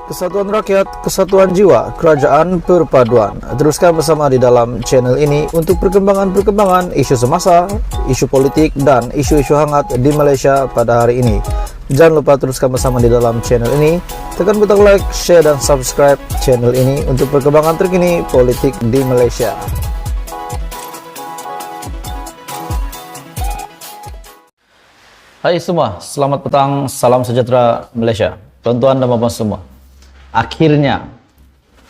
Kesatuan rakyat, kesatuan jiwa, kerajaan perpaduan. Teruskan bersama di dalam channel ini untuk perkembangan-perkembangan isu semasa, isu politik, dan isu-isu hangat di Malaysia pada hari ini. Jangan lupa teruskan bersama di dalam channel ini. Tekan butang like, share, dan subscribe channel ini untuk perkembangan terkini politik di Malaysia. Hai semua, selamat petang, salam sejahtera Malaysia. Tuan-tuan dan puan-puan semua, akhirnya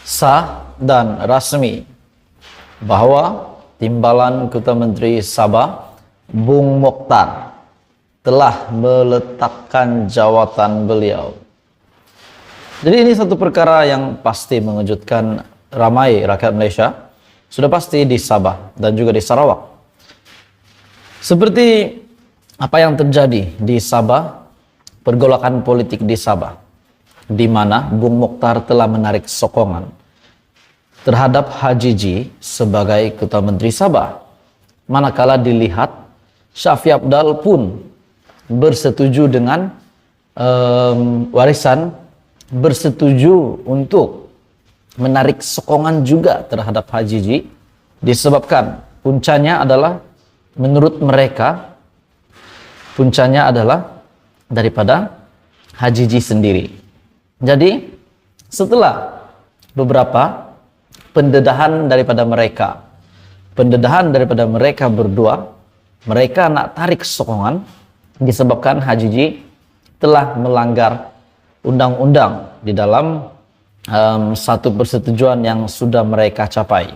sah dan rasmi bahwa Timbalan Ketua Menteri Sabah Bung Mokhtar telah meletakkan jawatan beliau. Jadi ini satu perkara yang pasti mengejutkan ramai rakyat Malaysia, sudah pasti di Sabah dan juga di Sarawak. Seperti apa yang terjadi di Sabah, pergolakan politik di Sabah, di mana Bung Mokhtar telah menarik sokongan terhadap Hajiji sebagai Ketua Menteri Sabah. Manakala dilihat Shafie Apdal pun bersetuju dengan warisan, bersetuju untuk menarik sokongan juga terhadap Hajiji, disebabkan puncanya adalah, menurut mereka, puncanya adalah daripada Hajiji sendiri. Jadi setelah beberapa pendedahan daripada mereka berdua, mereka nak tarik sokongan disebabkan Hajiji telah melanggar undang-undang di dalam satu persetujuan yang sudah mereka capai.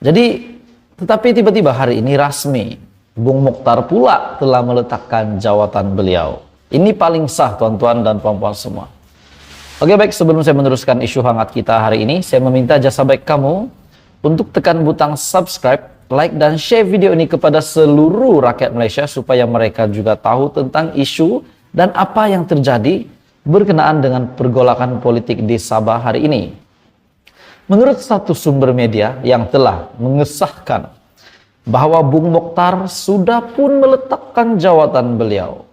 Jadi tetapi tiba-tiba hari ini rasmi Bung Mokhtar pula telah meletakkan jawatan beliau. Ini paling sah, tuan-tuan dan puan-puan semua. Oke, baik, sebelum saya meneruskan isu hangat kita hari ini, saya meminta jasa baik kamu untuk tekan butang subscribe, like, dan share video ini kepada seluruh rakyat Malaysia supaya mereka juga tahu tentang isu dan apa yang terjadi berkenaan dengan pergolakan politik di Sabah hari ini. Menurut satu sumber media yang telah mengesahkan bahwa Bung Mokhtar sudah pun meletakkan jawatan beliau.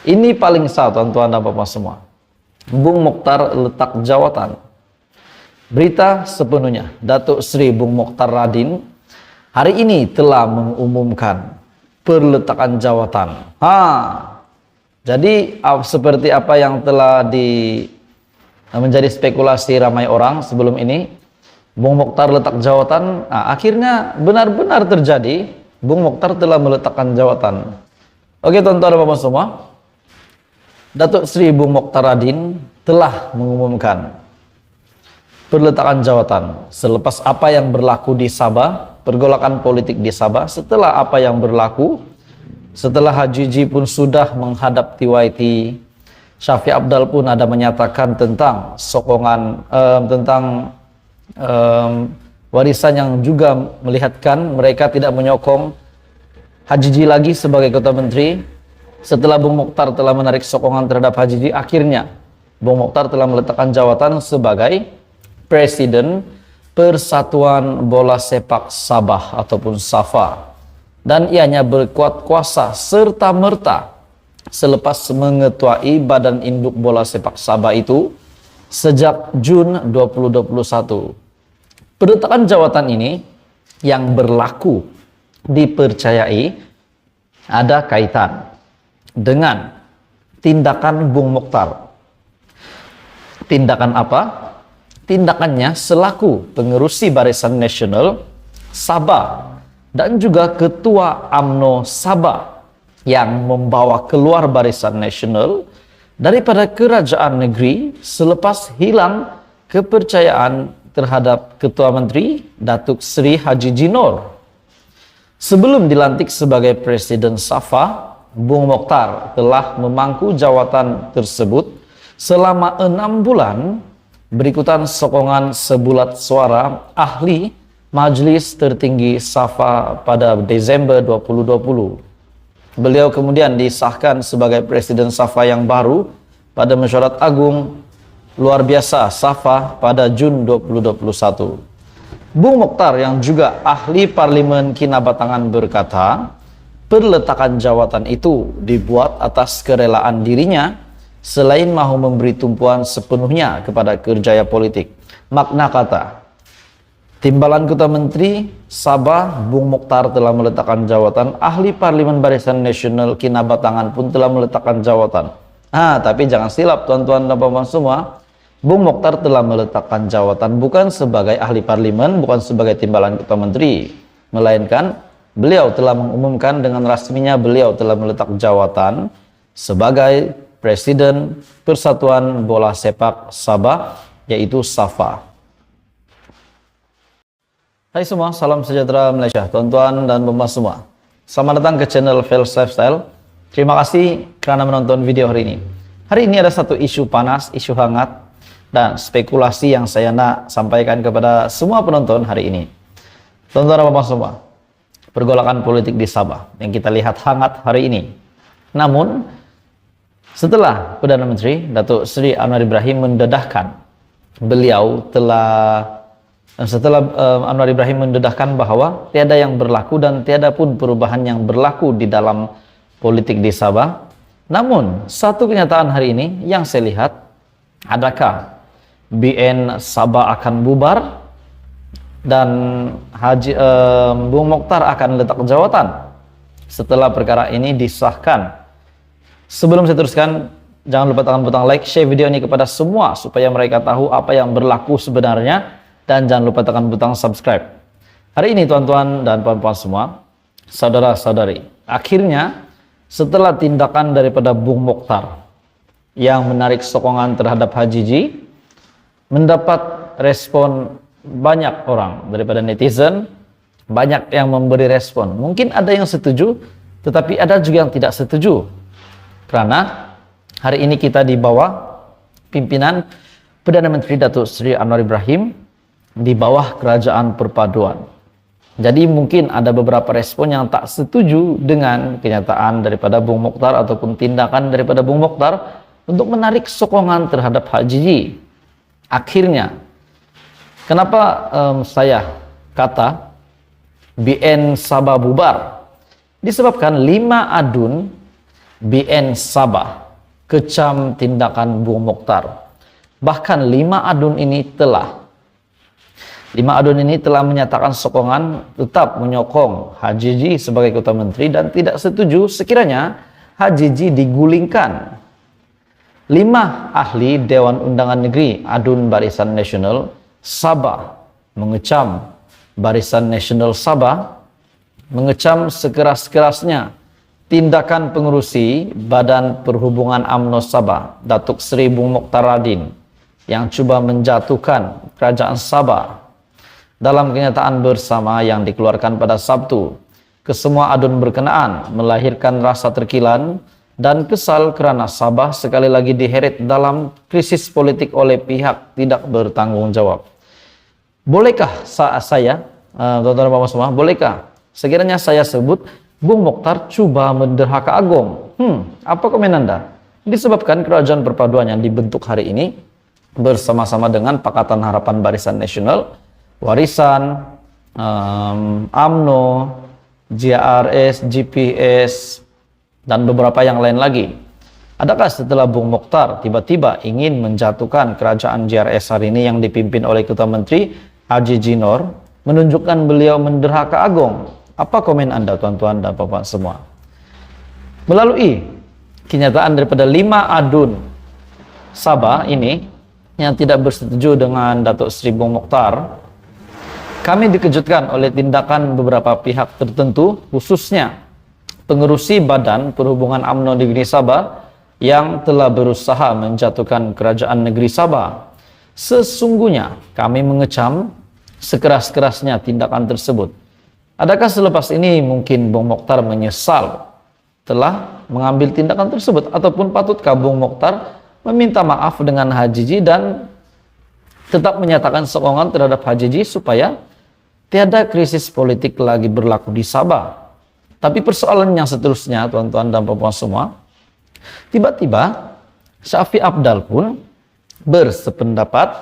Ini paling sah, tuan-tuan dan puan-puan semua. Bung Mokhtar letak jawatan. Berita sepenuhnya, Datuk Seri Bung Mokhtar Radin hari ini telah mengumumkan perletakan jawatan. Jadi seperti apa yang telah menjadi spekulasi ramai orang sebelum ini, Bung Mokhtar letak jawatan, akhirnya benar-benar terjadi. Bung Mokhtar telah meletakkan jawatan. Oke, tuan-tuan dan puan-puan semua, Datuk Seri Bung Mokhtar Radin telah mengumumkan perletakan jawatan selepas apa yang berlaku di Sabah, pergolakan politik di Sabah. Setelah apa yang berlaku, setelah Hajiji pun sudah menghadap TYT, Shafie Apdal pun ada menyatakan tentang sokongan, tentang warisan yang juga melihatkan mereka tidak menyokong Hajiji lagi sebagai Ketua Menteri. Setelah Bung Mokhtar telah menarik sokongan terhadap Hajiji, akhirnya Bung Mokhtar telah meletakkan jawatan sebagai Presiden Persatuan Bola Sepak Sabah ataupun SAFA, dan ianya berkuat kuasa serta-merta selepas mengetuai Badan Induk Bola Sepak Sabah itu sejak Jun 2021. Perletakan jawatan ini yang berlaku dipercayai ada kaitan dengan tindakan Bung Mokhtar. Tindakan apa? Tindakannya selaku pengerusi Barisan Nasional Sabah dan juga Ketua UMNO Sabah yang membawa keluar Barisan Nasional daripada kerajaan negeri selepas hilang kepercayaan terhadap Ketua Menteri Datuk Seri Hajiji Noor. Sebelum dilantik sebagai Presiden SAFA, Bung Mokhtar telah memangku jawatan tersebut selama 6 bulan berikutan sokongan sebulat suara ahli Majlis Tertinggi SAFA pada Desember 2020. Beliau kemudian disahkan sebagai Presiden SAFA yang baru pada Mesyuarat Agung Luar Biasa SAFA pada Jun 2021. Bung Mokhtar yang juga ahli Parlimen Kinabatangan berkata, perletakan jawatan itu dibuat atas kerelaan dirinya selain mahu memberi tumpuan sepenuhnya kepada kerjaya politik. Makna kata, Timbalan Kota Menteri Sabah Bung Mokhtar telah meletakkan jawatan, ahli Parlimen Barisan Nasional Kina Batangan pun telah meletakkan jawatan. Tapi jangan silap tuan-tuan dan puan-puan semua, Bung Mokhtar telah meletakkan jawatan bukan sebagai ahli parlimen, bukan sebagai timbalan Kota Menteri, melainkan beliau telah mengumumkan dengan rasminya beliau telah meletak jawatan sebagai Presiden Persatuan Bola Sepak Sabah, yaitu SAFA. Hai semua, salam sejahtera Malaysia, tuan-tuan dan puan-puan semua. Selamat datang ke channel Fels Lifestyle. Terima kasih kerana menonton video hari ini. Hari ini ada satu isu panas, isu hangat, dan spekulasi yang saya nak sampaikan kepada semua penonton hari ini. Tuan-tuan dan puan-puan semua, pergolakan politik di Sabah yang kita lihat hangat hari ini. Namun, setelah Perdana Menteri Datuk Seri Anwar Ibrahim mendedahkan, Anwar Ibrahim mendedahkan bahwa tiada yang berlaku dan tiada pun perubahan yang berlaku di dalam politik di Sabah. Namun, satu kenyataan hari ini yang saya lihat, adakah BN Sabah akan bubar dan Bung Mokhtar akan letak jawatan setelah perkara ini disahkan. Sebelum saya teruskan, jangan lupa tekan butang like, share video ini kepada semua supaya mereka tahu apa yang berlaku sebenarnya, dan jangan lupa tekan butang subscribe. Hari ini tuan-tuan dan puan-puan semua, saudara-saudari, akhirnya setelah tindakan daripada Bung Mokhtar yang menarik sokongan terhadap HJJ, mendapat respon banyak orang daripada netizen, banyak yang memberi respon. Mungkin ada yang setuju, tetapi ada juga yang tidak setuju. Karena hari ini kita di bawah pimpinan Perdana Menteri Datuk Seri Anwar Ibrahim, di bawah kerajaan perpaduan. Jadi mungkin ada beberapa respon yang tak setuju dengan kenyataan daripada Bung Mokhtar ataupun tindakan daripada Bung Mokhtar untuk menarik sokongan terhadap HJJ. Akhirnya, kenapa saya kata BN Sabah bubar? Disebabkan 5 adun BN Sabah kecam tindakan Bung Mokhtar. Bahkan 5 adun ini telah menyatakan sokongan tetap menyokong HJJ sebagai Kota Menteri dan tidak setuju sekiranya HJJ digulingkan. 5 ahli Dewan Undangan Negeri Adun Barisan Nasional Sabah mengecam Barisan Nasional Sabah, mengecam sekeras-kerasnya tindakan pengerusi Badan Perhubungan UMNO Sabah, Datuk Seri Bung Mokhtar Radin, yang cuba menjatuhkan Kerajaan Sabah. Dalam kenyataan bersama yang dikeluarkan pada Sabtu, kesemua adun berkenaan melahirkan rasa terkilan dan kesal kerana Sabah sekali lagi diheret dalam krisis politik oleh pihak tidak bertanggung jawab. Bolehkah saya, tuan-tuan dan puan-puan semua, bolehkah sekiranya saya sebut Bung Mokhtar cuba menderhaka Agong? Apa komen Anda? Disebabkan kerajaan perpaduan yang dibentuk hari ini bersama-sama dengan Pakatan Harapan Barisan Nasional, Warisan, UMNO, JRS, GPS, dan beberapa yang lain lagi. Adakah setelah Bung Mokhtar tiba-tiba ingin menjatuhkan kerajaan JRS hari ini yang dipimpin oleh Kota Menteri HJJ Noor, menunjukkan beliau menderhaka Agong? Apa komen Anda, tuan-tuan dan puan-puan semua? Melalui kenyataan daripada 5 adun Sabah ini yang tidak bersetuju dengan Datuk Seri Bung Mokhtar, kami dikejutkan oleh tindakan beberapa pihak tertentu, khususnya pengerusi Badan Perhubungan UMNO Negeri Sabah yang telah berusaha menjatuhkan Kerajaan Negeri Sabah. Sesungguhnya kami mengecam sekeras-kerasnya tindakan tersebut. Adakah selepas ini mungkin Bung Mokhtar menyesal telah mengambil tindakan tersebut, ataupun patutkah Bung Mokhtar meminta maaf dengan HJJ dan tetap menyatakan sokongan terhadap HJJ supaya tiada krisis politik lagi berlaku di Sabah? Tapi persoalan yang seterusnya, tuan-tuan dan puan-puan semua, tiba-tiba Syafiq Apdal pun bersependapat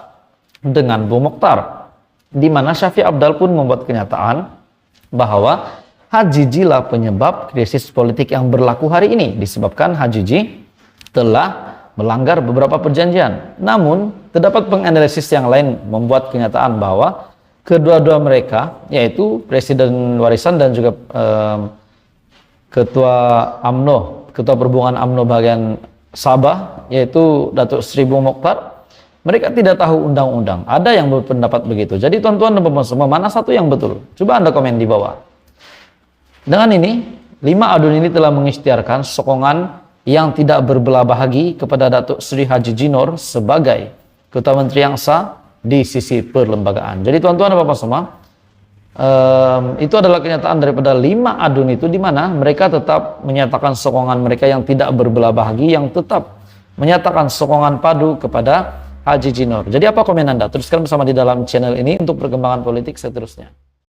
dengan Bung Mokhtar, di mana Syafiq Apdal pun membuat kenyataan bahwa HJJ lah penyebab krisis politik yang berlaku hari ini, disebabkan HJJ telah melanggar beberapa perjanjian. Namun, terdapat penganalisis yang lain membuat kenyataan bahwa kedua-dua mereka, yaitu Presiden Warisan dan juga Ketua UMNO, Ketua Perhubungan UMNO bagian Sabah, yaitu Datuk Seri Bung Mokhtar, mereka tidak tahu undang-undang. Ada yang berpendapat begitu. Jadi tuan-tuan dan puan-puan semua, mana satu yang betul? Coba Anda komen di bawah. Dengan ini, 5 adun ini telah mengikhtiarkan sokongan yang tidak berbelah bagi kepada Datuk Seri Haji Jinor sebagai Ketua Menteri yang sah di sisi perlembagaan. Jadi tuan-tuan dan puan-puan semua, itu adalah kenyataan daripada 5 adun itu, di mana mereka tetap menyatakan sokongan mereka yang tidak berbelah bagi, yang tetap menyatakan sokongan padu kepada Haji Jinor. Jadi apa komen Anda? Teruskan bersama di dalam channel ini untuk perkembangan politik seterusnya.